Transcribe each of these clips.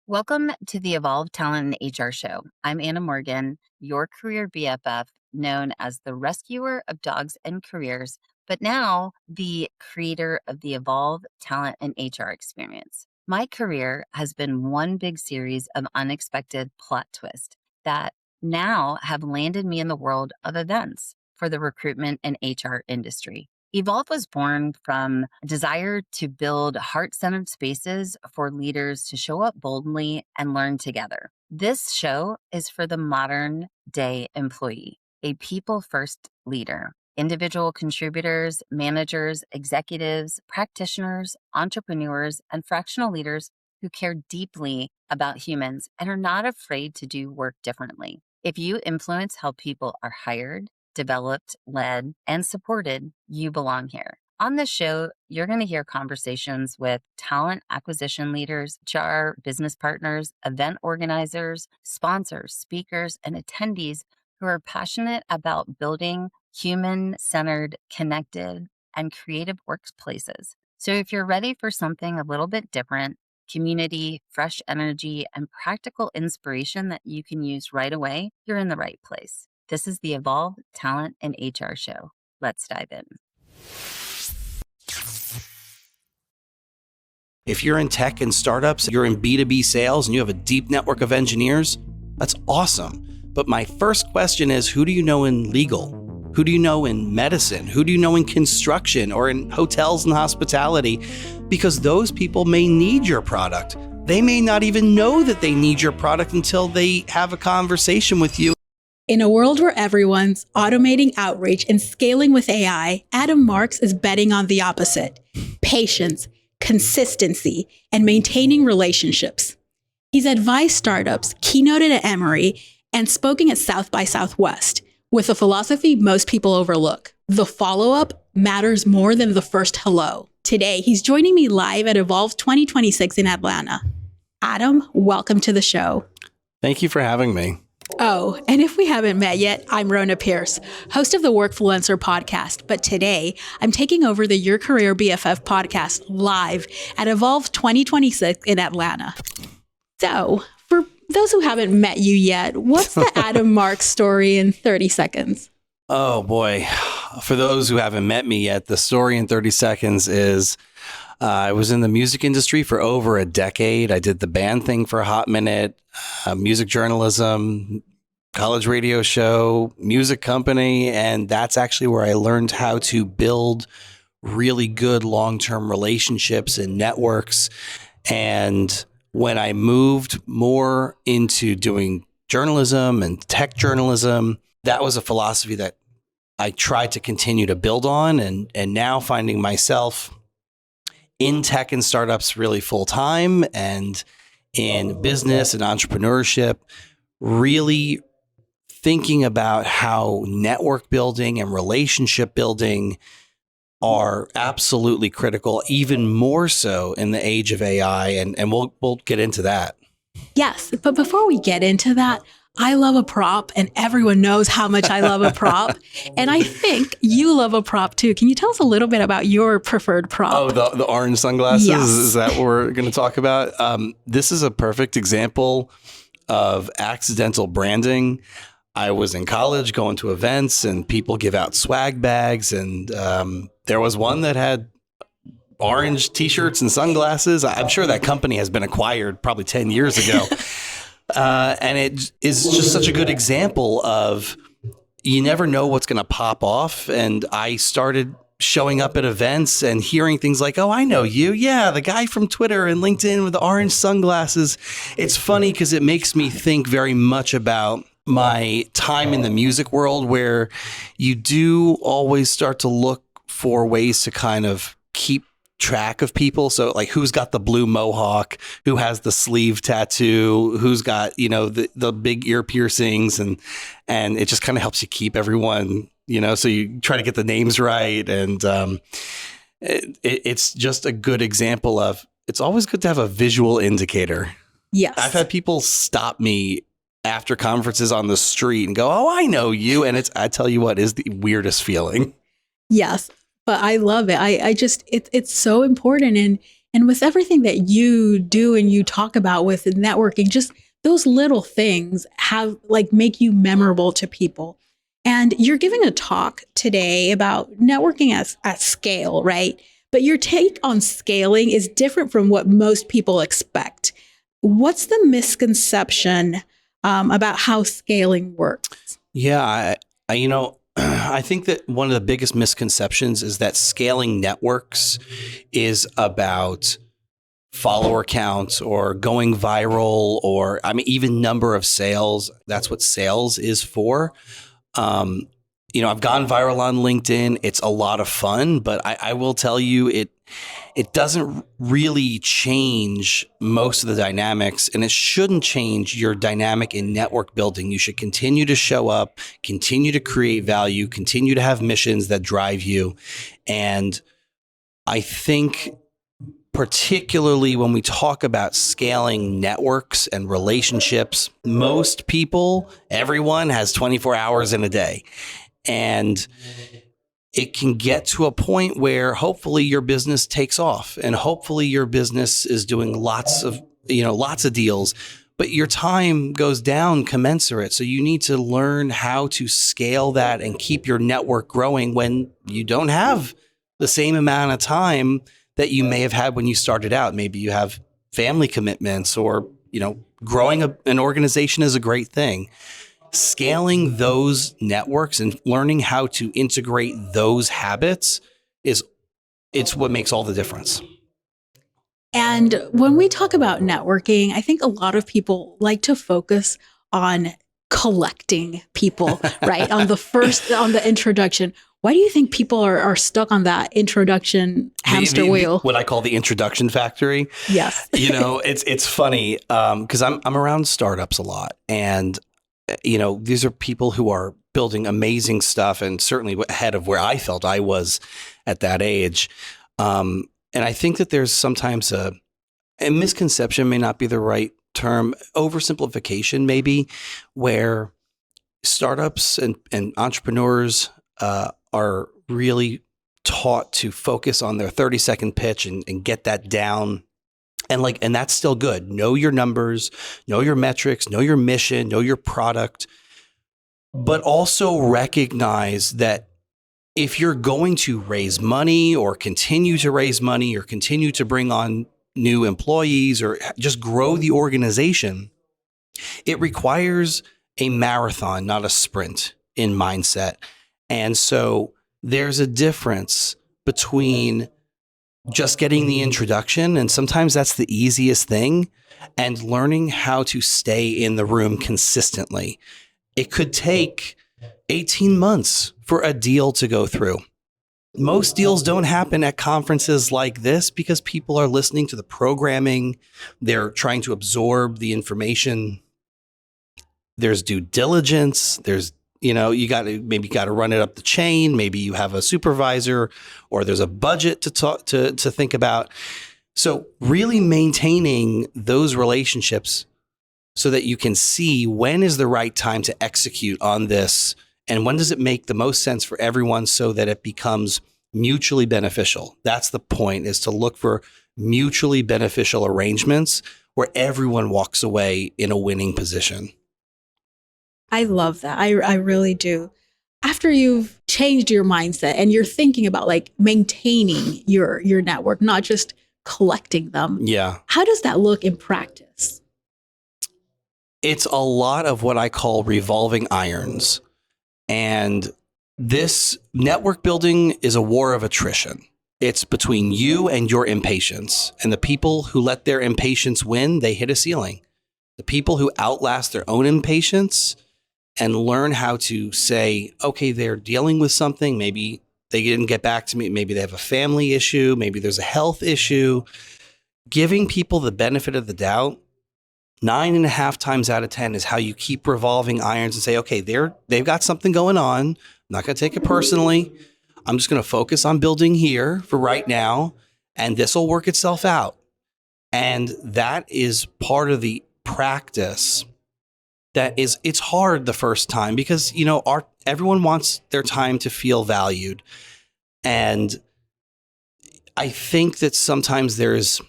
Welcome to the Evolve Talent and HR Show. I'm Anna Morgan, your career BFF, known as the rescuer of dogs and careers, but now the creator of the Evolve Talent and HR experience. My career has been one big series of unexpected plot twists that now have landed me in the world of events for the recruitment and HR industry. Evolve was born from a desire to build heart-centered spaces for leaders to show up boldly and learn together. This show is for the modern day employee, a people-first leader. Individual contributors, managers, executives, practitioners, entrepreneurs, and fractional leaders who care deeply about humans and are not afraid to do work differently. If you influence how people are hired, developed, led, and supported, you belong here. On this show, you're going to hear conversations with talent acquisition leaders, HR business partners, event organizers, sponsors, speakers, and attendees who are passionate about building human-centered, connected, and creative workplaces. So if you're ready for something a little bit different, community, fresh energy, and practical inspiration that you can use right away, you're in the right place. This is the Evolve Talent and HR Show. Let's dive in. If you're in tech and startups, you're in B2B sales, and you have a deep network of engineers, that's awesome. But my first question is, who do you know in legal? Who do you know in medicine? Who do you know in construction or in hotels and hospitality? Because those people may need your product. They may not even know that they need your product until they have a conversation with you. In a world where everyone's automating outreach and scaling with AI, Adam Marx is betting on the opposite: patience, consistency, and maintaining relationships. He's advised startups, keynoted at Emory, and spoken at South by Southwest with a philosophy most people overlook: the follow-up matters more than the first hello. Today, he's joining me live at Evolve 2026 in Atlanta. Adam, welcome to the show. Thank you for having me. Oh, and if we haven't met yet, I'm Rhona Pierce, host of the Workfluencer podcast. But today, I'm taking over the Your Career BFF podcast live at Evolve 2026 in Atlanta. So, for those who haven't met you yet, what's the Adam Marx story in 30 seconds? Oh boy. For those who haven't met me yet, the story in 30 seconds is I was in the music industry for over a decade. I did the band thing for a hot minute, music journalism, college radio show, music company. And that's actually where I learned how to build really good long-term relationships and networks. And when I moved more into doing journalism and tech journalism, that was a philosophy that I tried to continue to build on. And now finding myself in tech and startups really full time, and in business and entrepreneurship, really thinking about how network building and relationship building are absolutely critical, even more so in the age of AI. And we'll get into that. Yes, but before we get into that, I love a prop, and everyone knows how much I love a prop. And I think you love a prop too. Can you tell us a little bit about your preferred prop? Oh, the orange sunglasses? Yes. Is that what we're going to talk about? This is a perfect example of accidental branding. I was in college going to events, and people give out swag bags. And there was one that had orange T-shirts and sunglasses. I'm sure that company has been acquired probably 10 years ago. And it is just such a good example of you never know what's going to pop off. And I started showing up at events and hearing things like, oh, I know you. Yeah, the guy from Twitter and LinkedIn with the orange sunglasses. It's funny because it makes me think very much about my time in the music world, where you do always start to look for ways to kind of keep track of people. So like, who's got the blue mohawk, who has the sleeve tattoo, who's got, you know, the big ear piercings, and it just kind of helps you keep everyone, you know, so you try to get the names right. And it's just a good example of, it's always good to have a visual indicator. Yes. I've had people stop me after conferences on the street and go, oh, I know you. And I tell you what, is the weirdest feeling. Yes. But I love it. I just, it's so important. And And with everything that you do and you talk about with networking, just those little things have like make you memorable to people. And you're giving a talk today about networking at scale, right? But your take on scaling is different from what most people expect. What's the misconception about how scaling works? Yeah, I think that one of the biggest misconceptions is that scaling networks is about follower counts or going viral or, even number of sales. That's what sales is for. I've gone viral on LinkedIn. It's a lot of fun, but I will tell you it doesn't really change most of the dynamics, and it shouldn't change your dynamic in network building. You should continue to show up, continue to create value, continue to have missions that drive you. And I think particularly when we talk about scaling networks and relationships, most people, everyone has 24 hours in a day. And it can get to a point where hopefully your business takes off and hopefully your business is doing lots of deals, but your time goes down commensurate. So you need to learn how to scale that and keep your network growing when you don't have the same amount of time that you may have had when you started out. Maybe you have family commitments or, growing an organization is a great thing. Scaling those networks and learning how to integrate those habits it's what makes all the difference. And when we talk about networking, I think a lot of people like to focus on collecting people, right? On the introduction. Why do you think people are stuck on that introduction hamster wheel? What I call the introduction factory. Yes. It's funny because I'm around startups a lot, and these are people who are building amazing stuff and certainly ahead of where I felt I was at that age. And I think that there's sometimes a misconception, may not be the right term, oversimplification maybe, where startups and entrepreneurs are really taught to focus on their 30-second pitch and get that down. And that's still good. Know your numbers, know your metrics, know your mission, know your product, but also recognize that if you're going to raise money or continue to raise money or continue to bring on new employees or just grow the organization, it requires a marathon, not a sprint in mindset. And so there's a difference between just getting the introduction, and sometimes that's the easiest thing, and learning how to stay in the room consistently. It could take 18 months for a deal to go through. Most deals don't happen at conferences like this because people are listening to the programming. They're trying to absorb the information. There's due diligence. There's you got to run it up the chain. Maybe you have a supervisor or there's a budget to think about. So really maintaining those relationships so that you can see when is the right time to execute on this and when does it make the most sense for everyone so that it becomes mutually beneficial. That's the point, is to look for mutually beneficial arrangements where everyone walks away in a winning position. I love that. I really do. After you've changed your mindset and you're thinking about like maintaining your network, not just collecting them. Yeah. How does that look in practice? It's a lot of what I call revolving irons. And this network building is a war of attrition. It's between you and your impatience. And the people who let their impatience win, they hit a ceiling. The people who outlast their own impatience and learn how to say, okay, they're dealing with something. Maybe they didn't get back to me. Maybe they have a family issue. Maybe there's a health issue. Giving people the benefit of the doubt 9.5 times out of 10 is how you keep revolving irons and say, okay, they've got something going on. I'm not going to take it personally. I'm just going to focus on building here for right now, and this will work itself out. And that is part of the practice. It's hard the first time because, everyone wants their time to feel valued. And I think that sometimes there's,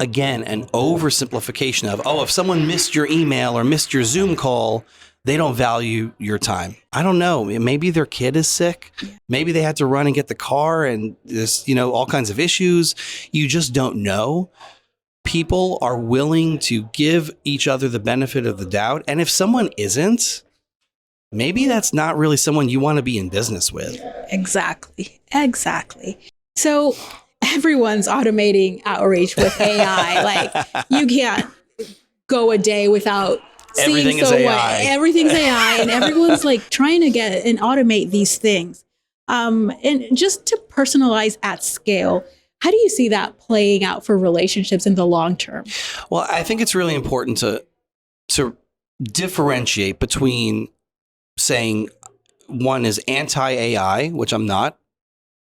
again, an oversimplification of, oh, if someone missed your email or missed your Zoom call, they don't value your time. I don't know. Maybe their kid is sick. Maybe they had to run and get the car and this, all kinds of issues. You just don't know. People are willing to give each other the benefit of the doubt. And if someone isn't, maybe that's not really someone you want to be in business with. Exactly. So everyone's automating outreach with AI. Like, you can't go a day without seeing Everything is AI. Everything's AI, and everyone's like trying to get and automate these things. And just to personalize at scale, how do you see that playing out for relationships in the long term? Well, I think it's really important to differentiate between saying one is anti-AI, which I'm not,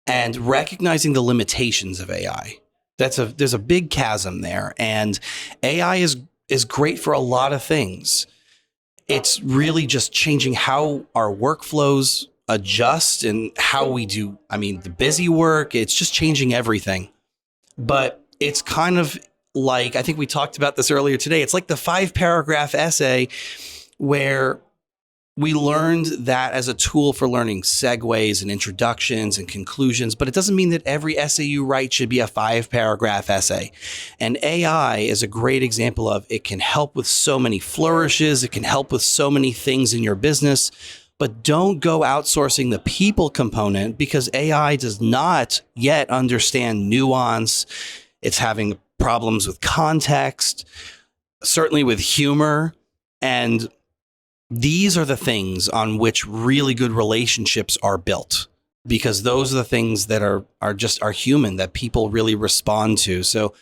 and recognizing the limitations of AI. There's a big chasm there, and AI is great for a lot of things. It's really just changing how our workflows adjust and how we do, the busy work. It's just changing everything. But it's kind of like, I think we talked about this earlier today. It's like the 5-paragraph essay where we learned that as a tool for learning segues and introductions and conclusions, but it doesn't mean that every essay you write should be a 5-paragraph essay. And AI is a great example of it can help with so many flourishes. It can help with so many things in your business, but don't go outsourcing the people component because AI does not yet understand nuance. It's having problems with context, certainly with humor, and these are the things on which really good relationships are built, because those are the things that are human, that people really respond to. So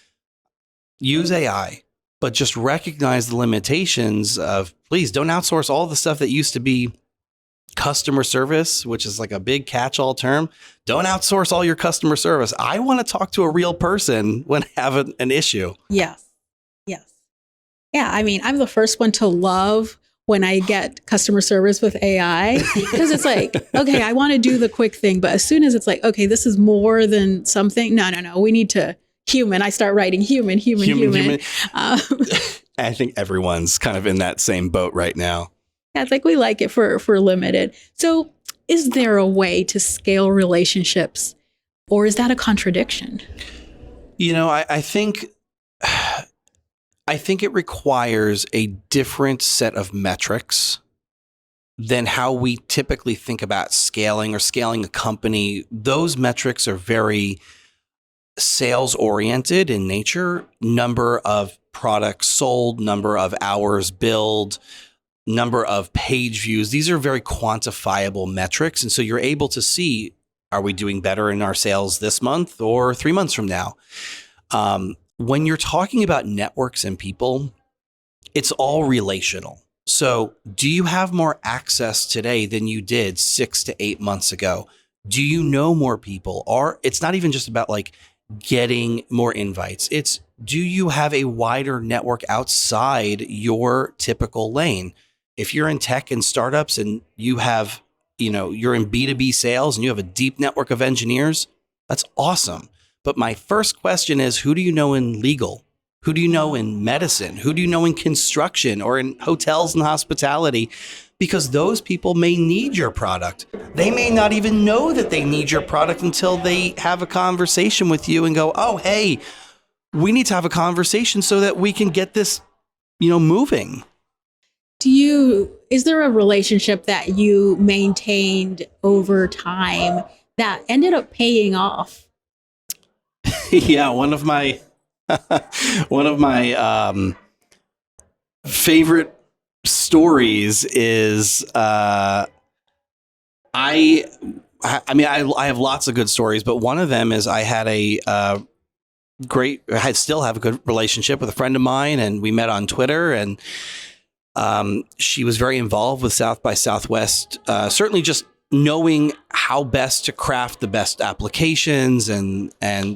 use AI, but just recognize the limitations of, please don't outsource all the stuff that used to be customer service, which is like a big catch-all term. Don't outsource all your customer service. I want to talk to a real person when I have an issue. Yes. Yeah, I'm the first one to love when I get customer service with AI, because it's like, okay, I want to do the quick thing. But as soon as it's like, okay, this is more than something. No. We need to human. I start writing human. I think everyone's kind of in that same boat right now. Yeah, it's like we like it for limited. So is there a way to scale relationships, or is that a contradiction? I think it requires a different set of metrics than how we typically think about scaling a company. Those metrics are very sales oriented in nature. Number of products sold, number of hours billed, number of page views. These are very quantifiable metrics. And so you're able to see, are we doing better in our sales this month or 3 months from now? When you're talking about networks and people, it's all relational. So do you have more access today than you did 6 to 8 months ago? Do you know more people? Or it's not even just about like getting more invites. It's, do you have a wider network outside your typical lane? If you're in tech and startups and you have, you're in B2B sales and you have a deep network of engineers, that's awesome. But my first question is, who do you know in legal? Who do you know in medicine? Who do you know in construction or in hotels and hospitality? Because those people may need your product. They may not even know that they need your product until they have a conversation with you and go, oh, hey, we need to have a conversation so that we can get this, moving. Is there a relationship that you maintained over time that ended up paying off? Yeah, one of my favorite stories is I have lots of good stories, but one of them is I had still have a good relationship with a friend of mine, and we met on Twitter, and she was very involved with South by Southwest, certainly just knowing how best to craft the best applications and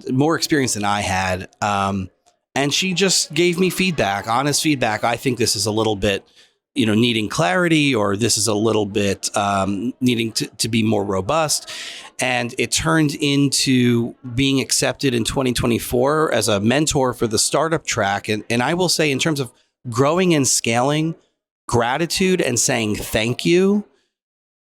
more experience than I had. And she just gave me feedback, honest feedback. I think this is a little bit, needing clarity, or this is a little bit needing to be more robust. And it turned into being accepted in 2024 as a mentor for the startup track. And I will say, in terms of growing and scaling, gratitude and saying thank you,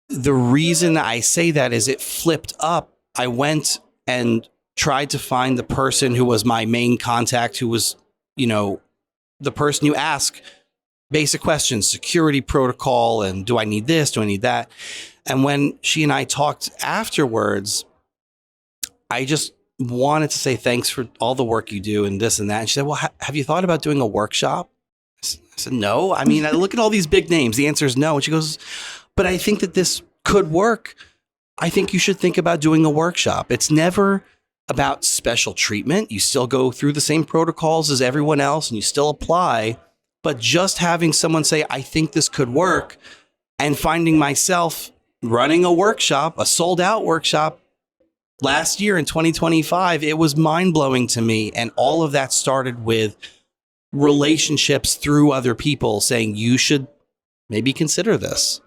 the reason I say that is it flipped up. I went and tried to find the person who was my main contact, who was, the person you ask basic questions, security protocol, and do I need this? Do I need that? And when she and I talked afterwards, I just wanted to say thanks for all the work you do and this and that. And she said, well, have you thought about doing a workshop? I said, no. I mean, I look at all these big names. The answer is no. And she goes, but I think that this could work. I think you should think about doing a workshop. It's never about special treatment. You still go through the same protocols as everyone else and you still apply. But just having someone say, I think this could work, and finding myself running a workshop, a sold out workshop last year in 2025, it was mind blowing to me. And all of that started with relationships through other people saying, you should maybe consider this.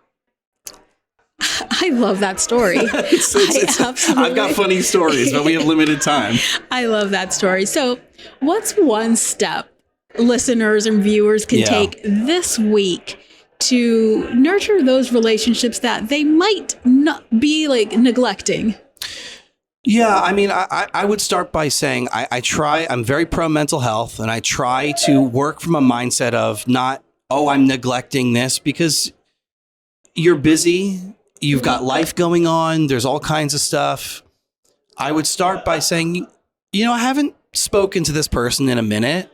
I love that story. I've got funny stories, but we have limited time. I love that story. So what's one step listeners and viewers can take this week to nurture those relationships that they might not be neglecting? Yeah, I mean, I would start by saying I'm very pro mental health, and I try to work from a mindset of not, I'm neglecting this, because you're busy, you've got life going on, there's all kinds of stuff. I would start by saying, I haven't spoken to this person in a minute.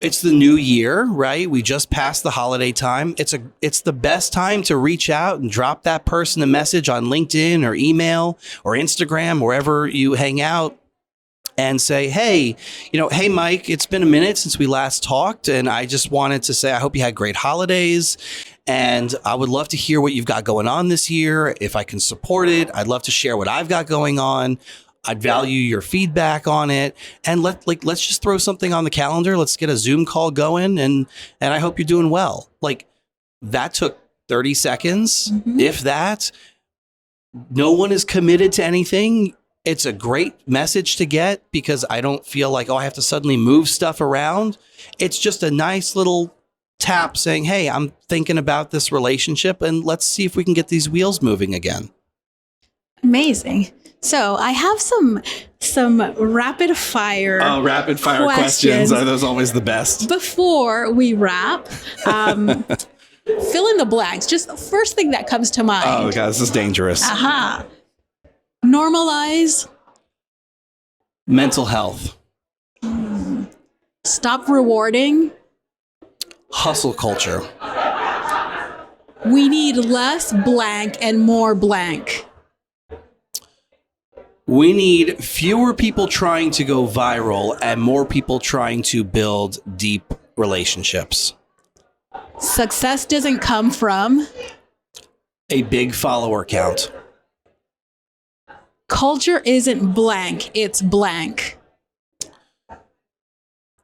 It's the new year, right? We just passed the holiday time. It's the best time to reach out and drop that person a message on LinkedIn or email or Instagram, wherever you hang out, and say, hey, hey, Mike, it's been a minute since we last talked. And I just wanted to say, I hope you had great holidays. And I would love to hear what you've got going on this year. If I can support it, I'd love to share what I've got going on. I'd value your feedback on it, and let's just throw something on the calendar. Let's get a Zoom call going, and I hope you're doing well. That took 30 seconds, if that. No one is committed to anything. It's a great message to get, because I don't feel like, I have to suddenly move stuff around. It's just a nice little tap saying, hey, I'm thinking about this relationship, and let's see if we can get these wheels moving again. Amazing. So I have some rapid fire. Oh, rapid fire questions. Are those always the best? Before we wrap, fill in the blanks. Just the first thing that comes to mind. Oh, God, this is dangerous. Normalize. Mental health. Stop rewarding. Hustle culture. We need less blank and more blank. We need fewer people trying to go viral and more people trying to build deep relationships. Success doesn't come from a big follower count. Culture isn't blank, it's blank.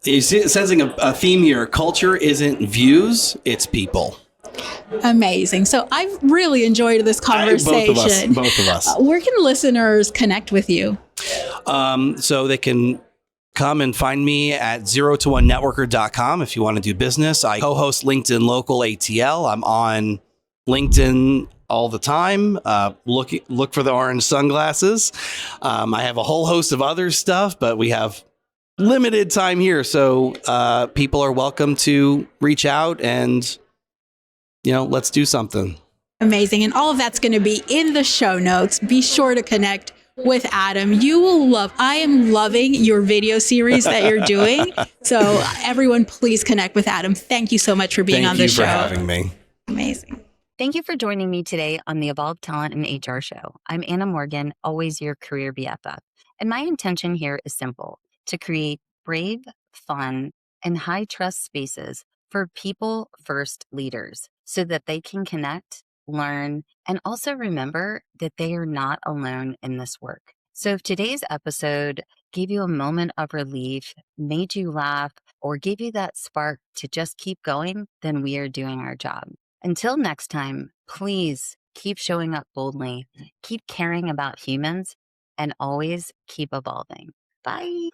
You're sensing a theme here. Culture isn't views, it's people. Amazing. So I've really enjoyed this conversation. Both of us. Where can listeners connect with you? So they can come and find me at 0to1networker.com if you want to do business. I co-host LinkedIn Local ATL. I'm on LinkedIn all the time. Look for the orange sunglasses. I have a whole host of other stuff, but we have limited time here. So people are welcome to reach out and let's do something. Amazing. And all of that's going to be in the show notes. Be sure to connect with Adam. You will I am loving your video series that you're doing. So everyone, please connect with Adam. Thank you so much for being on the show. Thank you for having me. Amazing. Thank you for joining me today on the Evolve Talent and HR Show. I'm Anna Morgan, always your career BFF. And my intention here is simple: to create brave, fun, and high trust spaces for people first leaders so that they can connect, learn, and also remember that they are not alone in this work. So if today's episode gave you a moment of relief, made you laugh, or gave you that spark to just keep going, then we are doing our job. Until next time, please keep showing up boldly, keep caring about humans, and always keep evolving. Bye.